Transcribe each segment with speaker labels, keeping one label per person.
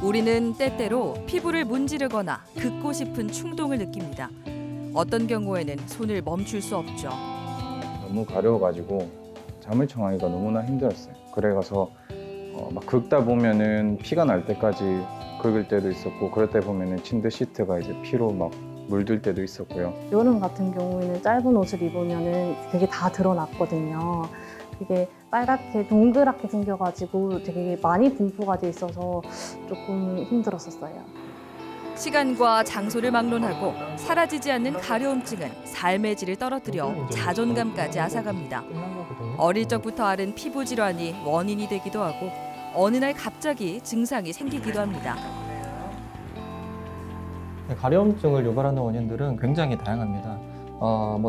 Speaker 1: 우리는 때때로 피부를 문지르거나 긁고 싶은 충동을 느낍니다. 어떤 경우에는 손을 멈출 수 없죠.
Speaker 2: 너무 가려워가지고 잠을 청하기가 너무나 힘들었어요. 그래가서 막 긁다 보면은 피가 날 때까지 긁을 때도 있었고, 그럴 때 보면은 침대 시트가 이제 피로 막 물들 때도 있었고요.
Speaker 3: 여름 같은 경우에는 짧은 옷을 입으면은 되게 다 드러났거든요. 되게 빨갛게 동그랗게 생겨가지고 되게 많이 분포가 돼 있어서 조금 힘들었었어요.
Speaker 1: 시간과 장소를 막론하고 사라지지 않는 가려움증은 삶의 질을 떨어뜨려 자존감까지 앗아갑니다. 어릴 적부터 앓은 피부 질환이 원인이 되기도 하고 어느 날 갑자기 증상이 생기기도 합니다.
Speaker 4: 가려움증을 유발하는 원인들은 굉장히 다양합니다.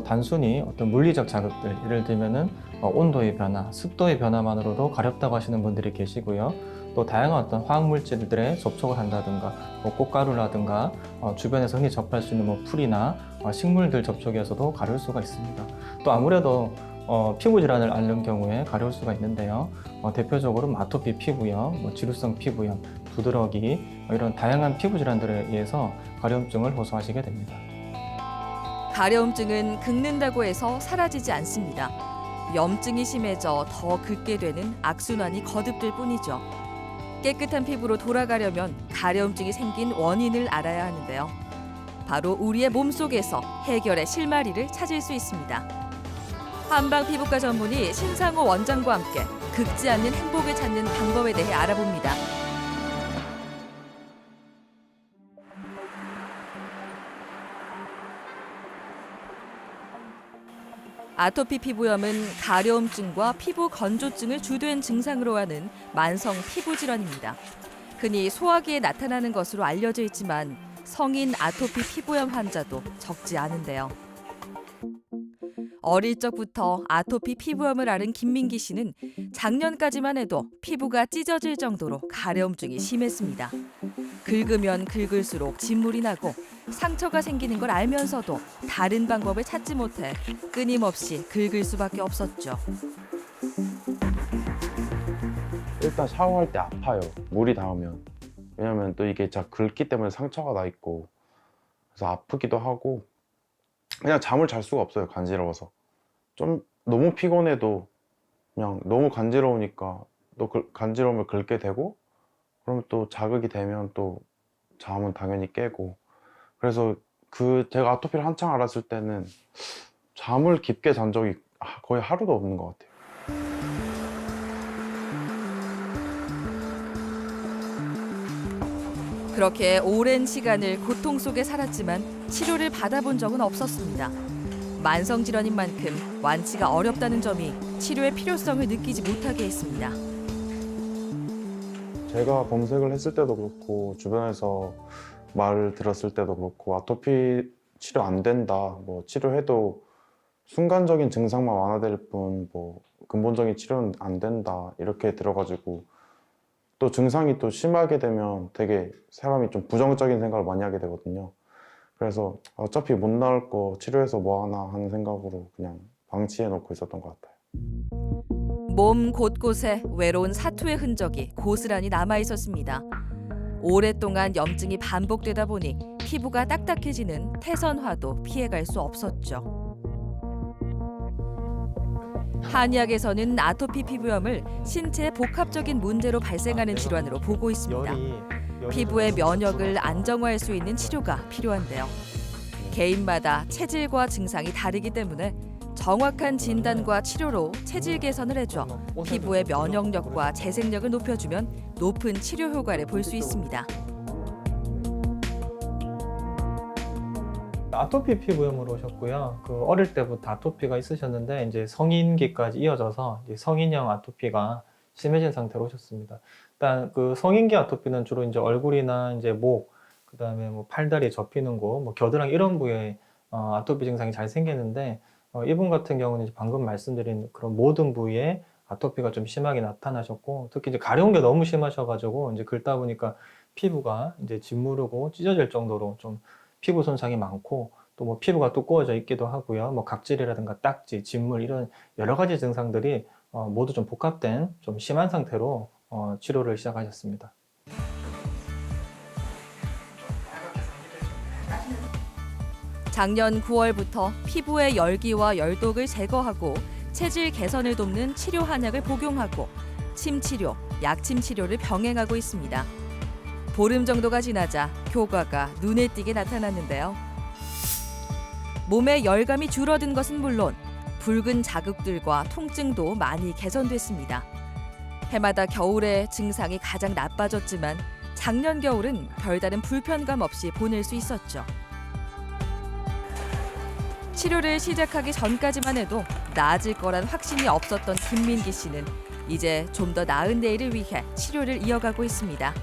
Speaker 4: 단순히 어떤 물리적 자극들, 예를 들면은 온도의 변화, 습도의 변화만으로도 가렵다고 하시는 분들이 계시고요. 또 다양한 어떤 화학물질들에 접촉을 한다든가, 꽃가루라든가, 주변에서 흔히 접할 수 있는 풀이나 식물들 접촉에서도 가려울 수가 있습니다. 또 아무래도 피부 질환을 앓는 경우에 가려울 수가 있는데요. 대표적으로 아토피 피부염, 지루성 피부염, 두드러기 이런 다양한 피부 질환들에 의해서 가려움증을 호소하시게 됩니다.
Speaker 1: 가려움증은 긁는다고 해서 사라지지 않습니다. 염증이 심해져 더 긁게 되는 악순환이 거듭될 뿐이죠. 깨끗한 피부로 돌아가려면 가려움증이 생긴 원인을 알아야 하는데요. 바로 우리의 몸속에서 해결의 실마리를 찾을 수 있습니다. 한방 피부과 전문의 신상호 원장과 함께 긁지 않는 행복을 찾는 방법에 대해 알아봅니다. 아토피 피부염은 가려움증과 피부 건조증을 주된 증상으로 하는 만성 피부 질환입니다. 흔히 소화기에 나타나는 것으로 알려져 있지만 성인 아토피 피부염 환자도 적지 않은데요. 어릴 적부터 아토피 피부염을 앓은 김민기 씨는 작년까지만 해도 피부가 찢어질 정도로 가려움증이 심했습니다. 긁으면 긁을수록 진물이 나고 상처가 생기는 걸 알면서도 다른 방법을 찾지 못해 끊임없이 긁을 수밖에 없었죠.
Speaker 5: 일단 샤워할 때 아파요. 물이 닿으면. 왜냐면 또 이게 자 긁기 때문에 상처가 나 있고, 그래서 아프기도 하고 그냥 잠을 잘 수가 없어요. 간지러워서. 좀 너무 피곤해도 그냥 너무 간지러우니까 또 간지러움을 긁게 되고, 그러면 또 자극이 되면 또 잠은 당연히 깨고. 그래서 제가 아토피를 한창 앓았을 때는 잠을 깊게 잔 적이 거의 하루도 없는 것 같아요.
Speaker 1: 그렇게 오랜 시간을 고통 속에 살았지만 치료를 받아본 적은 없었습니다. 만성 질환인 만큼 완치가 어렵다는 점이 치료의 필요성을 느끼지 못하게 했습니다.
Speaker 5: 제가 검색을 했을 때도 그렇고 주변에서 말을 들었을 때도 그렇고 아토피 치료 안 된다, 뭐 치료해도 순간적인 증상만 완화될 뿐 뭐 근본적인 치료는 안 된다 이렇게 들어가지고, 또 증상이 또 심하게 되면 되게 사람이 좀 부정적인 생각을 많이 하게 되거든요. 그래서 어차피 못 나을 거 치료해서 뭐 하나 하는 생각으로 그냥 방치해 놓고 있었던 것 같아요.
Speaker 1: 몸 곳곳에 외로운 사투의 흔적이 고스란히 남아 있었습니다. 오랫동안 염증이 반복되다 보니 피부가 딱딱해지는 태선화도 피해갈 수 없었죠. 한의학에서는 아토피 피부염을 신체의 복합적인 문제로 발생하는 질환으로 보고 있습니다. 피부의 면역을 안정화할 수 있는 치료가 필요한데요. 개인마다 체질과 증상이 다르기 때문에 정확한 진단과 치료로 체질 개선을 해줘 피부의 면역력과 재생력을 높여주면 높은 치료 효과를 볼 수 있습니다.
Speaker 4: 아토피 피부염으로 오셨고요. 어릴 때부터 아토피가 있으셨는데 이제 성인기까지 이어져서 이제 성인형 아토피가 심해진 상태로 오셨습니다. 일단 성인기 아토피는 주로 이제 얼굴이나 이제 목, 그다음에 뭐 팔다리 접히는 곳, 뭐 겨드랑이 이런 부위에 아토피 증상이 잘 생기는데, 이분 같은 경우는 이제 방금 말씀드린 그런 모든 부위에 아토피가 좀 심하게 나타나셨고, 특히 이제 가려운 게 너무 심하셔가지고 이제 긁다 보니까 피부가 이제 짓무르고 찢어질 정도로 좀 피부 손상이 많고, 또 뭐 피부가 두꺼워져 있기도 하고요. 뭐 각질이라든가 딱지, 진물 이런 여러 가지 증상들이 모두 좀 복합된 좀 심한 상태로 치료를 시작하셨습니다.
Speaker 1: 작년 9월부터 피부의 열기와 열독을 제거하고 체질 개선을 돕는 치료 한약을 복용하고 침 치료, 약침 치료를 병행하고 있습니다. 보름 정도가 지나자 효과가 눈에 띄게 나타났는데요. 몸의 열감이 줄어든 것은 물론 붉은 자극들과 통증도 많이 개선됐습니다. 해마다 겨울에 증상이 가장 나빠졌지만 작년 겨울은 별다른 불편감 없이 보낼 수 있었죠. 치료를 시작하기 전까지만 해도 나아질 거란 확신이 없었던 김민기 씨는 이제 좀 더 나은 내일을 위해 치료를 이어가고 있습니다.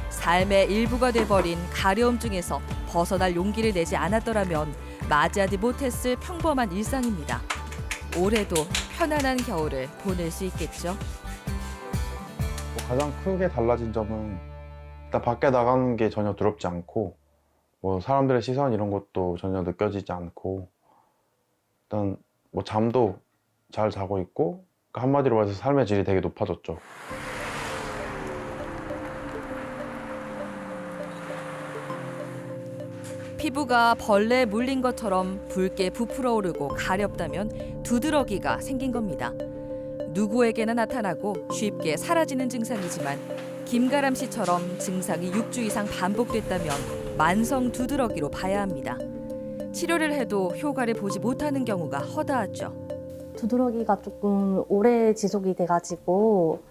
Speaker 1: 삶의 일부가 돼버린 가려움증에서 벗어날 용기를 내지 않았더라면 맞이하지 못했을 평범한 일상입니다. 올해도 편안한 겨울을 보낼 수 있겠죠.
Speaker 5: 가장 크게 달라진 점은 일단 밖에 나가는 게 전혀 두렵지 않고 뭐 사람들의 시선 이런 것도 전혀 느껴지지 않고 일단 뭐 잠도 잘 자고 있고 그러니까 한마디로 말해서 삶의 질이 되게 높아졌죠.
Speaker 1: 피부가 벌레에 물린 것처럼 붉게 부풀어 오르고 가렵다면 두드러기가 생긴 겁니다. 누구에게나 나타나고 쉽게 사라지는 증상이지만 김가람 씨처럼 증상이 6주 이상 반복됐다면 만성 두드러기로 봐야 합니다. 치료를 해도 효과를 보지 못하는 경우가 허다하죠.
Speaker 3: 두드러기가 조금 오래 지속이 돼가지고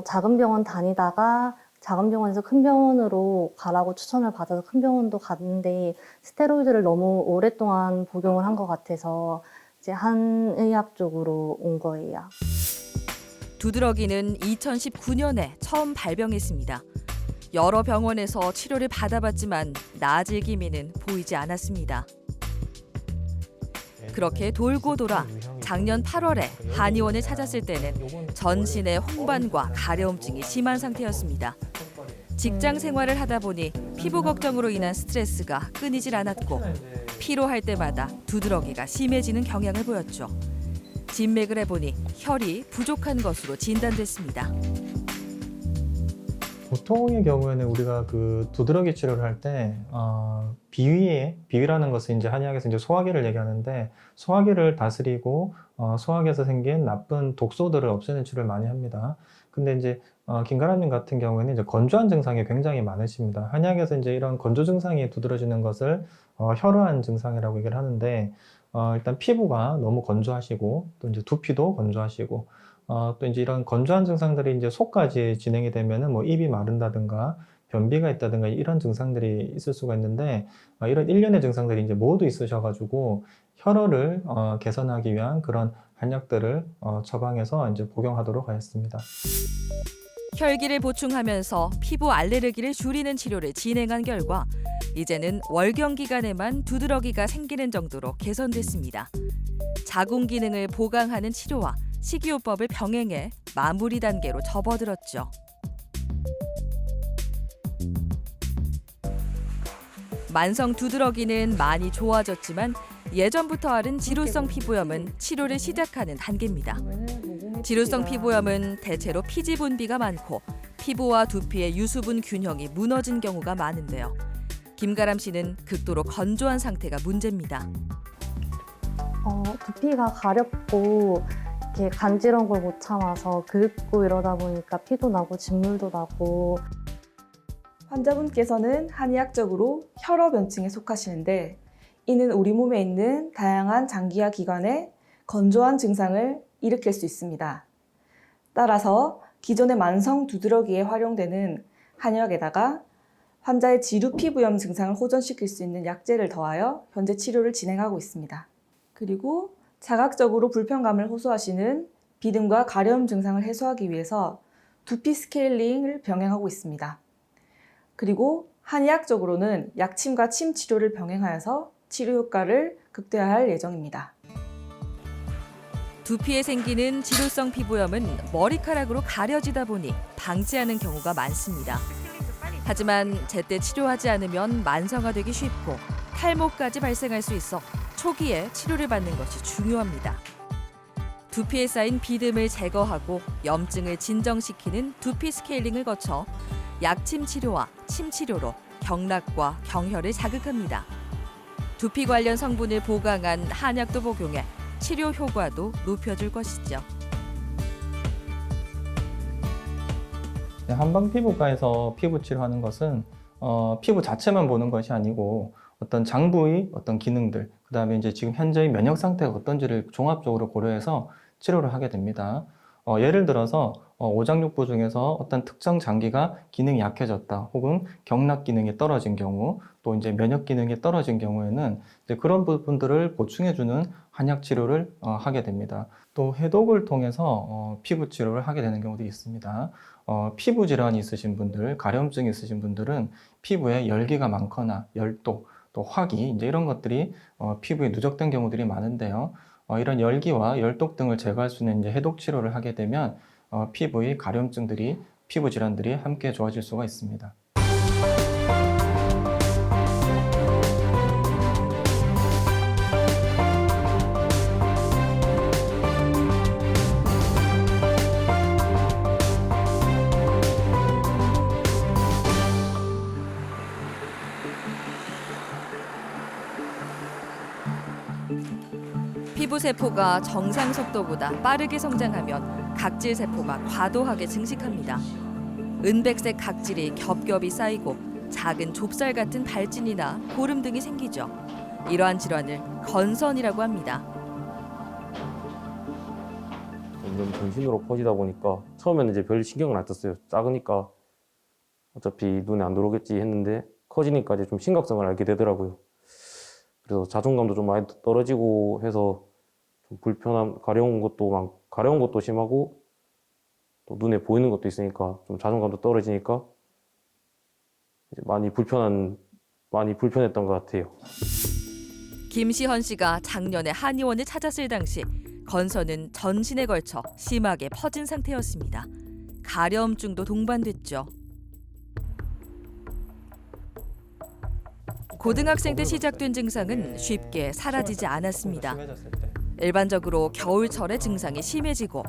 Speaker 3: 작은 병원 다니다가 작은 병원에서 큰 병원으로 가라고 추천을 받아서 큰 병원도 갔는데 스테로이드를 너무 오랫동안 복용을 한 것 같아서 이제 한의학 쪽으로 온 거예요.
Speaker 1: 두드러기는 2019년에 처음 발병했습니다. 여러 병원에서 치료를 받아봤지만 나아질 기미는 보이지 않았습니다. 그렇게 돌고 돌아 작년 8월에 한의원을 찾았을 때는 전신의 홍반과 가려움증이 심한 상태였습니다. 직장 생활을 하다 보니 피부 걱정으로 인한 스트레스가 끊이질 않았고 피로할 때마다 두드러기가 심해지는 경향을 보였죠. 진맥을 해보니 혈이 부족한 것으로 진단됐습니다.
Speaker 4: 보통의 경우에는 우리가 그 두드러기 치료를 할 때 비위라는 것은 이제 한의학에서 이제 소화기를 얘기하는데 소화기를 다스리고 소화기에서 생긴 나쁜 독소들을 없애는 치료를 많이 합니다. 근데 이제 김가람님 같은 경우에는 이제 건조한 증상이 굉장히 많으십니다. 한의학에서 이제 이런 건조 증상이 두드러지는 것을 혈흔 증상이라고 얘기를 하는데 일단 피부가 너무 건조하시고 또 이제 두피도 건조하시고 또 이제 이런 건조한 증상들이 이제 속까지 진행이 되면은 뭐 입이 마른다든가 변비가 있다든가 이런 증상들이 있을 수가 있는데 이런 일련의 증상들이 이제 모두 있으셔가지고 혈흔을 개선하기 위한 그런 한약들을 처방해서 이제 복용하도록 하였습니다.
Speaker 1: 혈기를 보충하면서 피부 알레르기를 줄이는 치료를 진행한 결과 이제는 월경 기간에만 두드러기가 생기는 정도로 개선됐습니다. 자궁 기능을 보강하는 치료와 식이요법을 병행해 마무리 단계로 접어들었죠. 만성 두드러기는 많이 좋아졌지만 예전부터 앓은 지루성 피부염은 치료를 시작하는 단계입니다. 지루성 피부염은 대체로 피지 분비가 많고 피부와 두피의 유수분 균형이 무너진 경우가 많은데요. 김가람 씨는 극도로 건조한 상태가 문제입니다.
Speaker 3: 두피가 가렵고 이렇게 간지러운 걸 못 참아서 긁고 이러다 보니까 피도 나고 진물도 나고.
Speaker 6: 환자분께서는 한의학적으로 혈어변증에 속하시는데 이는 우리 몸에 있는 다양한 장기와 기관에 건조한 증상을 일으킬 수 있습니다. 따라서 기존의 만성 두드러기에 활용되는 한약에다가 환자의 지루 피부염 증상을 호전시킬 수 있는 약재를 더하여 현재 치료를 진행하고 있습니다. 그리고 자각적으로 불편감을 호소하시는 비듬과 가려움 증상을 해소하기 위해서 두피 스케일링을 병행하고 있습니다. 그리고 한의학적으로는 약침과 침 치료를 병행하여서 치료 효과를 극대화할 예정입니다.
Speaker 1: 두피에 생기는 지루성 피부염은 머리카락으로 가려지다 보니 방치하는 경우가 많습니다. 하지만 제때 치료하지 않으면 만성화되기 쉽고 탈모까지 발생할 수 있어 초기에 치료를 받는 것이 중요합니다. 두피에 쌓인 비듬을 제거하고 염증을 진정시키는 두피 스케일링을 거쳐 약침 치료와 침 치료로 경락과 경혈을 자극합니다. 두피 관련 성분을 보강한 한약도 복용해 치료 효과도 높여줄 것이죠.
Speaker 4: 네, 한방 피부과에서 피부 치료하는 것은 피부 자체만 보는 것이 아니고 어떤 장부의 어떤 기능들, 그다음에 이제 지금 현재의 면역 상태가 어떤지를 종합적으로 고려해서 치료를 하게 됩니다. 예를 들어서 오장육부 중에서 어떤 특정 장기가 기능이 약해졌다, 혹은 경락 기능이 떨어진 경우, 또 이제 면역 기능이 떨어진 경우에는 이제 그런 부분들을 보충해주는 한약 치료를 하게 됩니다. 또 해독을 통해서 피부 치료를 하게 되는 경우도 있습니다. 피부 질환이 있으신 분들, 가려움증이 있으신 분들은 피부에 열기가 많거나 열독, 또 화기, 이제 이런 것들이 피부에 누적된 경우들이 많은데요. 이런 열기와 열독 등을 제거할 수 있는 이제 해독 치료를 하게 되면 피부의 가려움증들이, 피부 질환들이 함께 좋아질 수가 있습니다.
Speaker 1: 피부세포가 정상 속도보다 빠르게 성장하면 각질 세포가 과도하게 증식합니다. 은백색 각질이 겹겹이 쌓이고 작은 좁쌀 같은 발진이나 고름 등이 생기죠. 이러한 질환을 건선이라고 합니다.
Speaker 7: 점점 전신으로 퍼지다 보니까 처음에는 이제 별 신경을 안 썼어요. 작으니까 어차피 눈에 안 들어오겠지 했는데 커지니까 이제 좀 심각성을 알게 되더라고요. 그래서 자존감도 좀 많이 떨어지고 해서 좀 불편함, 가려운 것도 심하고 또 눈에 보이는 것도 있으니까 좀 자존감도 떨어지니까 이제 많이 불편했던 것 같아요.
Speaker 1: 김시헌 씨가 작년에 한의원을 찾았을 당시 건선은 전신에 걸쳐 심하게 퍼진 상태였습니다. 가려움증도 동반됐죠. 고등학생 때 시작된 증상은 쉽게 사라지지 않았습니다. 일반적으로 겨울철에 증상이 심해지고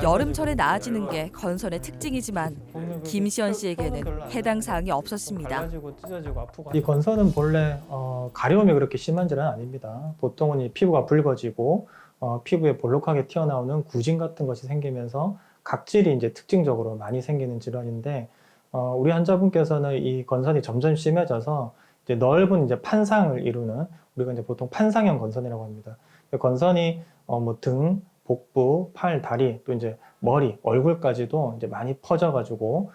Speaker 1: 여름철에 나아지는 게 건선의 특징이지만 김시현 씨에게는 해당 사항이 없었습니다.
Speaker 4: 갈라지고 찢어지고 아프고. 이 건선은 본래 가려움이 그렇게 심한 질환은 아닙니다. 보통은 이 피부가 붉어지고 피부에 볼록하게 튀어나오는 구진 같은 것이 생기면서 각질이 이제 특징적으로 많이 생기는 질환인데 우리 환자분께서는 이 건선이 점점 심해져서 이제 넓은 이제 판상을 이루는, 우리가 이제 보통 판상형 건선이라고 합니다. 건선이 뭐 등, 복부, 팔, 다리, 또 이제 머리, 얼굴까지도 이제 많이 퍼져가지고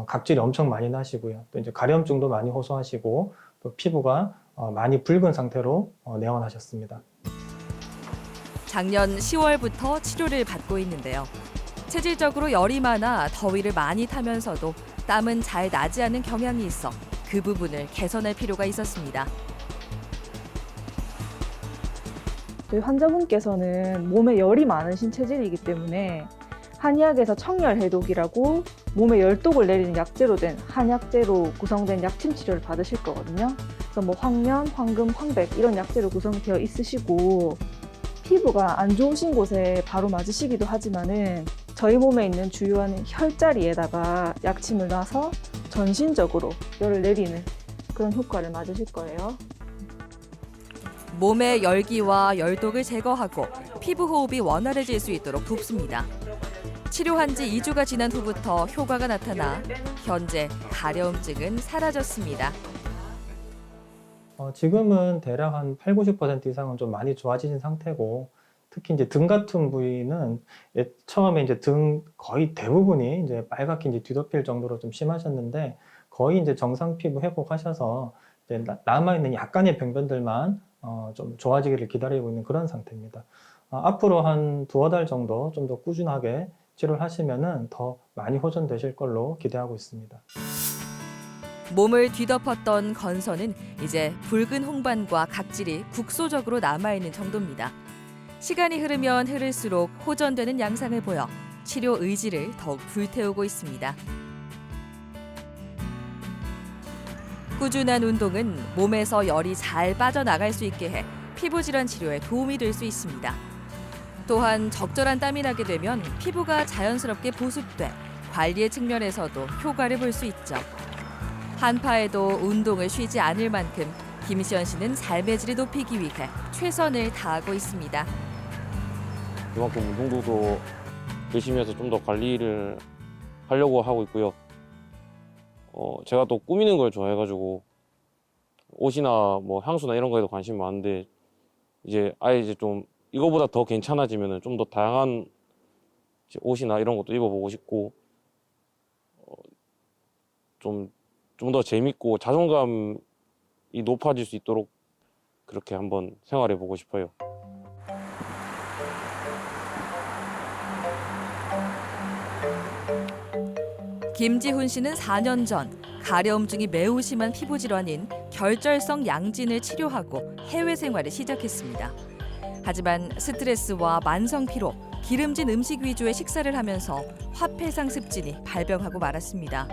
Speaker 4: 각질이 엄청 많이 나시고요. 또 이제 가려움증도 많이 호소하시고 또 피부가 많이 붉은 상태로 내원하셨습니다.
Speaker 1: 작년 10월부터 치료를 받고 있는데요. 체질적으로 열이 많아 더위를 많이 타면서도 땀은 잘 나지 않는 경향이 있어 그 부분을 개선할 필요가 있었습니다.
Speaker 6: 저희 환자분께서는 몸에 열이 많으신 체질이기 때문에 한의학에서 청열해독이라고 몸에 열독을 내리는 약재로 된 한약재로 구성된 약침 치료를 받으실 거거든요. 그래서 뭐 황련, 황금, 황백 이런 약재로 구성되어 있으시고 피부가 안 좋으신 곳에 바로 맞으시기도 하지만은 저희 몸에 있는 주요한 혈자리에다가 약침을 놔서 전신적으로 열을 내리는 그런 효과를 맞으실 거예요.
Speaker 1: 몸의 열기와 열독을 제거하고 피부 호흡이 원활해질 수 있도록 돕습니다. 치료한 지 2주가 지난 후부터 효과가 나타나 현재 가려움증은 사라졌습니다.
Speaker 4: 지금은 대략 한 80~90% 이상은 좀 많이 좋아지신 상태고, 특히 이제 등 같은 부위는 처음에 이제 등 거의 대부분이 이제 빨갛게 이제 뒤덮일 정도로 좀 심하셨는데 거의 이제 정상 피부 회복하셔서 이제 남아있는 약간의 병변들만 좀 좋아지기를 기다리고 있는 그런 상태입니다. 앞으로 한 2~5달 정도 좀 더 꾸준하게 치료를 하시면은 더 많이 호전되실 걸로 기대하고 있습니다.
Speaker 1: 몸을 뒤덮었던 건선은 이제 붉은 홍반과 각질이 국소적으로 남아있는 정도입니다. 시간이 흐르면 흐를수록 호전되는 양상을 보여 치료 의지를 더욱 불태우고 있습니다. 꾸준한 운동은 몸에서 열이 잘 빠져나갈 수 있게 해 피부 질환 치료에 도움이 될 수 있습니다. 또한 적절한 땀이 나게 되면 피부가 자연스럽게 보습돼 관리의 측면에서도 효과를 볼 수 있죠. 한파에도 운동을 쉬지 않을 만큼 김시현 씨는 삶의 질을 높이기 위해 최선을 다하고 있습니다.
Speaker 7: 그만큼 운동도 열심히 해서 좀 더 관리를 하려고 하고 있고요. 제가 또 꾸미는 걸 좋아해가지고 옷이나 뭐 향수나 이런 거에도 관심이 많은데 이제 아예 이제 좀 이거보다 더 괜찮아지면은 좀 더 다양한 이제 옷이나 이런 것도 입어보고 싶고 좀 더 재밌고 자존감이 높아질 수 있도록 그렇게 한번 생활해 보고 싶어요.
Speaker 1: 김지훈 씨는 4년 전 가려움증이 매우 심한 피부 질환인 결절성 양진을 치료하고 해외 생활을 시작했습니다. 하지만 스트레스와 만성 피로, 기름진 음식 위주의 식사를 하면서 화폐상습진이 발병하고 말았습니다.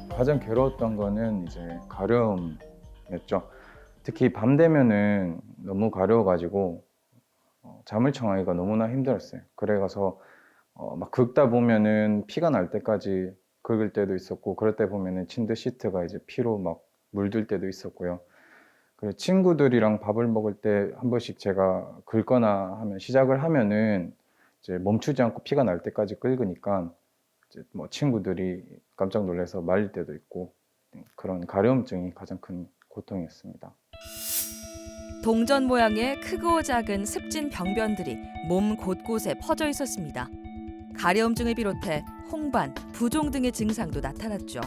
Speaker 2: 가장 괴로웠던 거는 이제 가려움이었죠. 특히 밤 되면은 너무 가려워가지고 잠을 청하기가 너무나 힘들었어요. 그래가서 막 긁다 보면은 피가 날 때까지 긁을 때도 있었고, 그럴 때 보면은 침대 시트가 이제 피로 막 물들 때도 있었고요. 그리고 친구들이랑 밥을 먹을 때 한 번씩 제가 긁거나 하면 시작을 하면은 이제 멈추지 않고 피가 날 때까지 긁으니까 이제 뭐 친구들이 깜짝 놀라서 말릴 때도 있고, 그런 가려움증이 가장 큰 고통이었습니다.
Speaker 1: 동전 모양의 크고 작은 습진 병변들이 몸 곳곳에 퍼져 있었습니다. 가려움증을 비롯해 홍반, 부종 등의 증상도 나타났죠.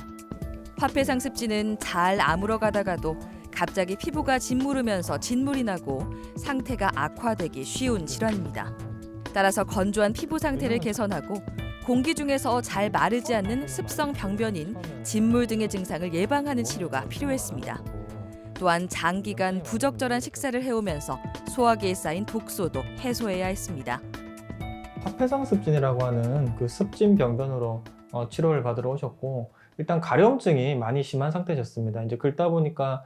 Speaker 1: 화폐상습진은 잘 아물어 가다가도 갑자기 피부가 짓무르면서 진물이 나고 상태가 악화되기 쉬운 질환입니다. 따라서 건조한 피부 상태를 개선하고 공기 중에서 잘 마르지 않는 습성 병변인 진물 등의 증상을 예방하는 치료가 필요했습니다. 또한 장기간 부적절한 식사를 해오면서 소화기에 쌓인 독소도 해소해야 했습니다.
Speaker 4: 화폐상습진이라고 하는 그 습진 병변으로 치료를 받으러 오셨고, 일단 가려움증이 많이 심한 상태셨습니다. 이제 긁다 보니까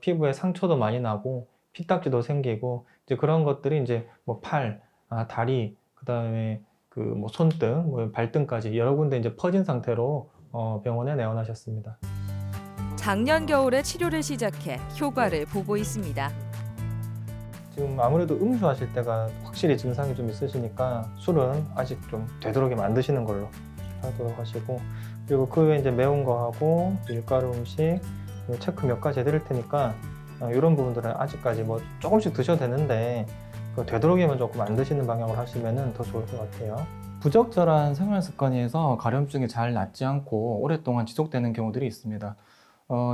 Speaker 4: 피부에 상처도 많이 나고 피딱지도 생기고 이제 그런 것들이 이제 뭐 팔, 다리, 그다음에 그 뭐 손등, 뭐 발등까지 여러 군데 이제 퍼진 상태로 병원에 내원하셨습니다.
Speaker 1: 작년 겨울에 치료를 시작해 효과를 보고 있습니다.
Speaker 4: 지금 아무래도 음주하실 때가 확실히 증상이 좀 있으시니까 술은 아직 좀 되도록이면 안 드시는 걸로 하도록 하시고, 그리고 그 외에 이제 매운 거하고 밀가루 음식 체크 몇 가지 해드릴 테니까 이런 부분들은 아직까지 뭐 조금씩 드셔도 되는데 되도록이면 조금 안 드시는 방향으로 하시면 더 좋을 것 같아요. 부적절한 생활 습관에서 가려움증이 잘 낫지 않고 오랫동안 지속되는 경우들이 있습니다.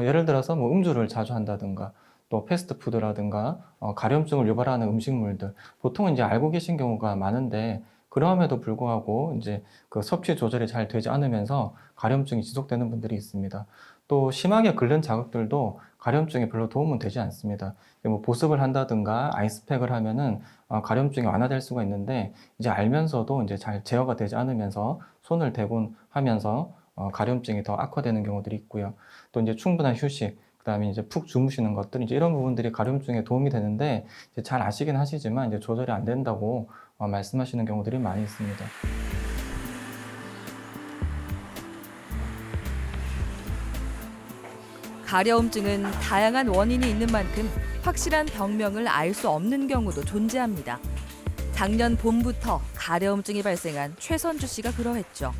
Speaker 4: 예를 들어서 뭐 음주를 자주 한다든가 또 패스트푸드라든가 가려움증을 유발하는 음식물들, 보통은 이제 알고 계신 경우가 많은데 그럼에도 불구하고 이제 그 섭취 조절이 잘 되지 않으면서 가려움증이 지속되는 분들이 있습니다. 또 심하게 긁는 자극들도 가려움증에 별로 도움은 되지 않습니다. 뭐 보습을 한다든가 아이스팩을 하면은 가려움증이 완화될 수가 있는데 이제 알면서도 이제 잘 제어가 되지 않으면서 손을 대곤 하면서 가려움증이 더 악화되는 경우들이 있고요. 또 이제 충분한 휴식, 그다음에 이제 푹 주무시는 것들, 이제 이런 부분들이 가려움증에 도움이 되는데 이제 잘 아시긴 하시지만 이제 조절이 안 된다고 말씀하시는 경우들이 많이 있습니다.
Speaker 1: 가려움증은 다양한 원인이 있는 만큼 확실한 병명을 알 수 없는 경우도 존재합니다. 작년 봄부터 가려움증이 발생한 최선주 씨가 그러했죠.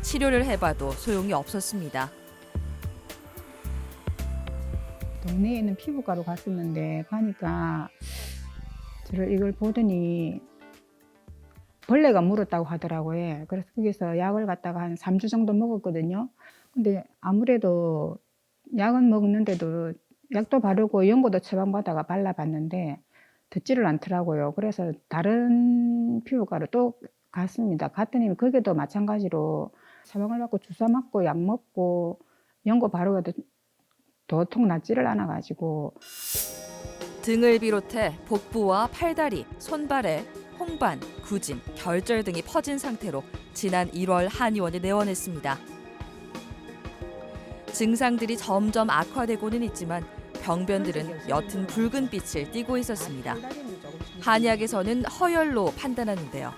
Speaker 1: 치료를 해봐도 소용이 없었습니다.
Speaker 8: 동네에 있는 피부과로 갔었는데 가니까 저를 이걸 보더니 벌레가 물었다고 하더라고요. 그래서 거기서 약을 갖다가 한 3주 정도 먹었거든요. 근데 아무래도 약은 먹는데도 약도 바르고 연고도 처방받아가 발라봤는데 듣지를 않더라고요. 그래서 다른 피부과로 또 갔습니다. 갔더니 거기도 마찬가지로 처방을 받고 주사 맞고 약 먹고 연고 바르고 도통 낫지를 않아가지고.
Speaker 1: 등을 비롯해 복부와 팔다리, 손발에 홍반, 구진, 결절 등이 퍼진 상태로 지난 1월 한의원에 내원했습니다. 증상들이 점점 악화되고는 있지만 병변들은 옅은 붉은 빛을 띠고 있었습니다. 한의학에서는 허열로 판단하는데요.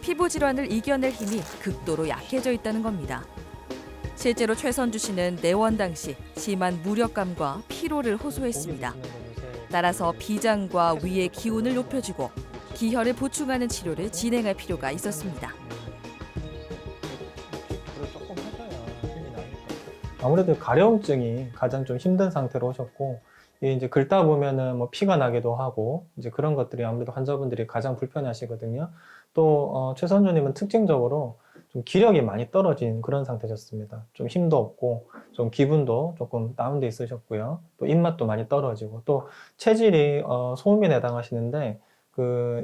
Speaker 1: 피부 질환을 이겨낼 힘이 극도로 약해져 있다는 겁니다. 실제로 최선주 씨는 내원 당시 심한 무력감과 피로를 호소했습니다. 따라서 비장과 위의 기운을 높여주고 기혈을 보충하는 치료를 진행할 필요가 있었습니다.
Speaker 4: 아무래도 가려움증이 가장 좀 힘든 상태로 오셨고, 이게 이제 긁다 보면은 뭐 피가 나기도 하고, 이제 그런 것들이 아무래도 환자분들이 가장 불편하시거든요. 또 최선주님은 특징적으로 좀 기력이 많이 떨어진 그런 상태셨습니다. 좀 힘도 없고, 좀 기분도 조금 다운돼 있으셨고요. 또 입맛도 많이 떨어지고, 또 체질이 소음인에 해당하시는데,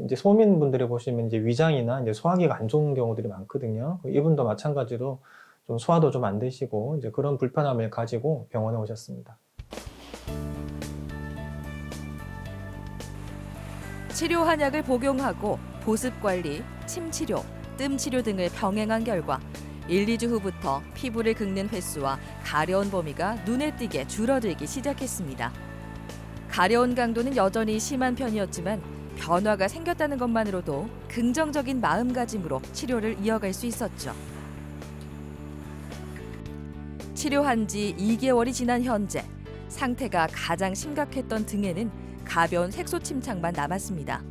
Speaker 4: 이제 소민분들이 보시면 이제 위장이나 이제 소화기가 안 좋은 경우들이 많거든요. 이분도 마찬가지로 좀 소화도 좀 안 되시고 이제 그런 불편함을 가지고 병원에 오셨습니다.
Speaker 1: 치료 한약을 복용하고 보습 관리, 침 치료, 뜸 치료 등을 병행한 결과 1, 2주 후부터 피부를 긁는 횟수와 가려운 범위가 눈에 띄게 줄어들기 시작했습니다. 가려운 강도는 여전히 심한 편이었지만 변화가 생겼다는 것만으로도 긍정적인 마음가짐으로 치료를 이어갈 수 있었죠. 치료한 지 2개월이 지난 현재 상태가 가장 심각했던 등에는 가벼운 색소 침착만 남았습니다.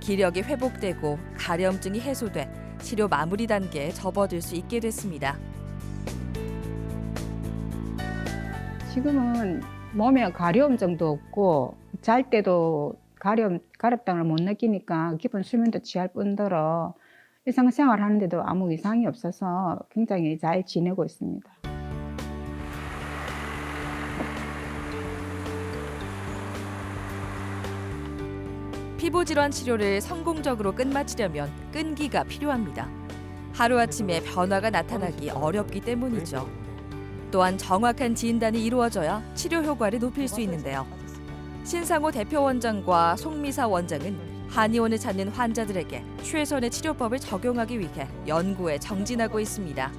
Speaker 1: 기력이 회복되고 가려움증이 해소돼 치료 마무리 단계에 접어들 수 있게 됐습니다.
Speaker 8: 지금은 몸에 가려움증도 없고 잘 때도 가렵다는 걸 못 느끼니까 깊은 수면도 취할 뿐더러 일상생활 하는데도 아무 이상이 없어서 굉장히 잘 지내고 있습니다.
Speaker 1: 피부질환 치료를 성공적으로 끝마치려면 끈기가 필요합니다. 하루아침에 변화가 나타나기 어렵기 때문이죠. 또한 정확한 진단이 이루어져야 치료 효과를 높일 수 있는데요. 신상호 대표 원장과 송미사 원장은 한의원을 찾는 환자들에게 최선의 치료법을 적용하기 위해 연구에 정진하고 있습니다.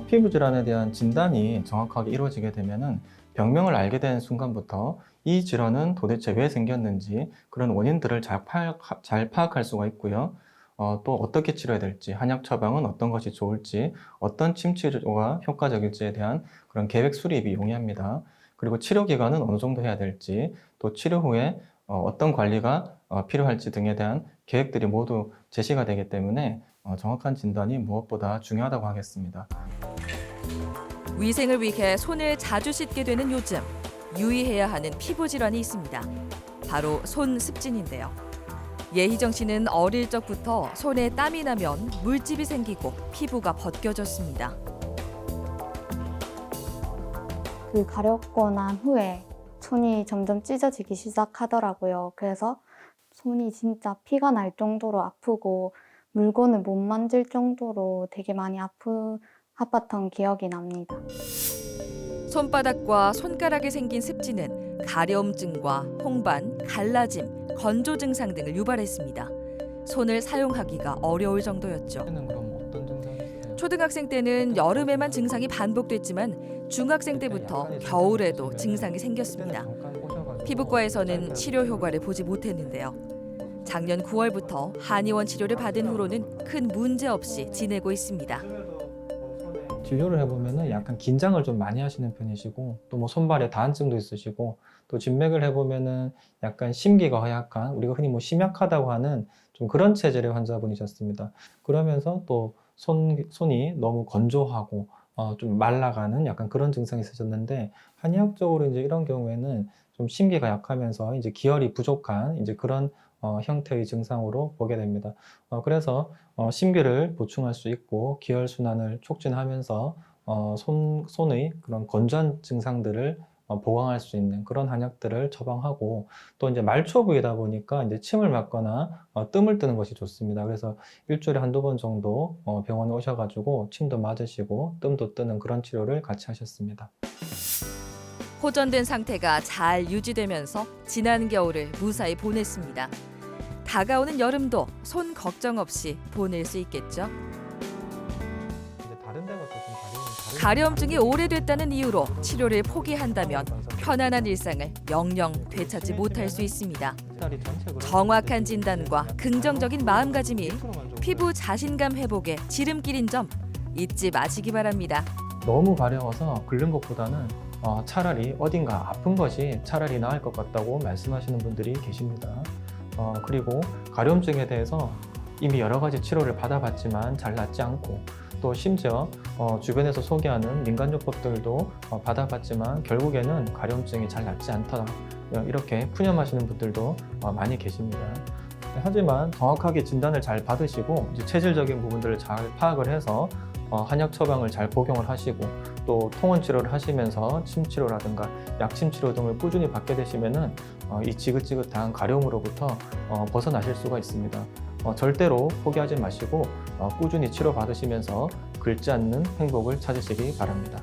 Speaker 4: 피부 질환에 대한 진단이 정확하게 이루어지게 되면은 병명을 알게 되는 순간부터 이 질환은 도대체 왜 생겼는지 그런 원인들을 잘 파악할 수가 있고요. 또 어떻게 치료해야 될지, 한약 처방은 어떤 것이 좋을지, 어떤 침 치료가 효과적일지에 대한 그런 계획 수립이 용이합니다. 그리고 치료 기간은 어느 정도 해야 될지, 또 치료 후에 어떤 관리가 필요할지 등에 대한 계획들이 모두 제시가 되기 때문에 정확한 진단이 무엇보다 중요하다고 하겠습니다.
Speaker 1: 위생을 위해 손을 자주 씻게 되는 요즘 유의해야 하는 피부 질환이 있습니다. 바로 손 습진인데요. 예희정 씨는 어릴 적부터 손에 땀이 나면 물집이 생기고 피부가 벗겨졌습니다.
Speaker 3: 가렵고 난 후에 손이 점점 찢어지기 시작하더라고요. 그래서 손이 진짜 피가 날 정도로 아프고 물건을 못 만질 정도로 되게 많이 아팠던 기억이 납니다.
Speaker 1: 손바닥과 손가락에 생긴 습진은 가려움증과 홍반, 갈라짐, 건조 증상 등을 유발했습니다. 손을 사용하기가 어려울 정도였죠. 초등학생 때는 여름에만 증상이 반복됐지만 중학생 때부터 겨울에도 증상이 생겼습니다. 피부과에서는 치료 효과를 보지 못했는데요. 작년 9월부터 한의원 치료를 받은 후로는 큰 문제 없이 지내고 있습니다.
Speaker 4: 진료를 해보면은 약간 긴장을 좀 많이 하시는 편이시고, 또 뭐 손발에 다한증도 있으시고, 또 진맥을 해보면은 약간 심기가 허약한, 우리가 흔히 뭐 심약하다고 하는 좀 그런 체질의 환자분이셨습니다. 그러면서 또 손이 너무 건조하고 좀 말라가는 약간 그런 증상이 있으셨는데, 한의학적으로 이제 이런 경우에는 좀 심기가 약하면서 이제 기혈이 부족한 이제 그런 형태의 증상으로 보게 됩니다. 그래서 심기를 보충할 수 있고 기혈 순환을 촉진하면서 손의 그런 건조한 증상들을 보강할 수 있는 그런 한약들을 처방하고, 또 이제 말초 부위다 보니까 이제 침을 맞거나 뜸을 뜨는 것이 좋습니다. 그래서 일주일에 한두 번 정도 병원에 오셔가지고 침도 맞으시고 뜸도 뜨는 그런 치료를 같이 하셨습니다.
Speaker 1: 호전된 상태가 잘 유지되면서 지난 겨울을 무사히 보냈습니다. 다가오는 여름도 손 걱정 없이 보낼 수 있겠죠. 가려움증이 오래됐다는 이유로 치료를 포기한다면 편안한 일상을 영영 되찾지 못할 수 있습니다. 정확한 진단과 긍정적인 마음가짐이 피부 자신감 회복의 지름길인 점 잊지 마시기 바랍니다.
Speaker 4: 너무 가려워서 긁는 것보다는 차라리 어딘가 아픈 것이 차라리 나을 것 같다고 말씀하시는 분들이 계십니다. 그리고 가려움증에 대해서 이미 여러 가지 치료를 받아봤지만 잘 낫지 않고 또 심지어 주변에서 소개하는 민간요법들도 받아봤지만 결국에는 가려움증이 잘 낫지 않더라, 이렇게 푸념하시는 분들도 많이 계십니다. 하지만 정확하게 진단을 잘 받으시고 이제 체질적인 부분들을 잘 파악을 해서 한약 처방을 잘 복용을 하시고 또 통원 치료를 하시면서 침 치료라든가 약침 치료 등을 꾸준히 받게 되시면은 이 지긋지긋한 가려움으로부터 벗어나실 수가 있습니다. 절대로 포기하지 마시고 꾸준히 치료 받으시면서 긁지 않는 행복을 찾으시기 바랍니다.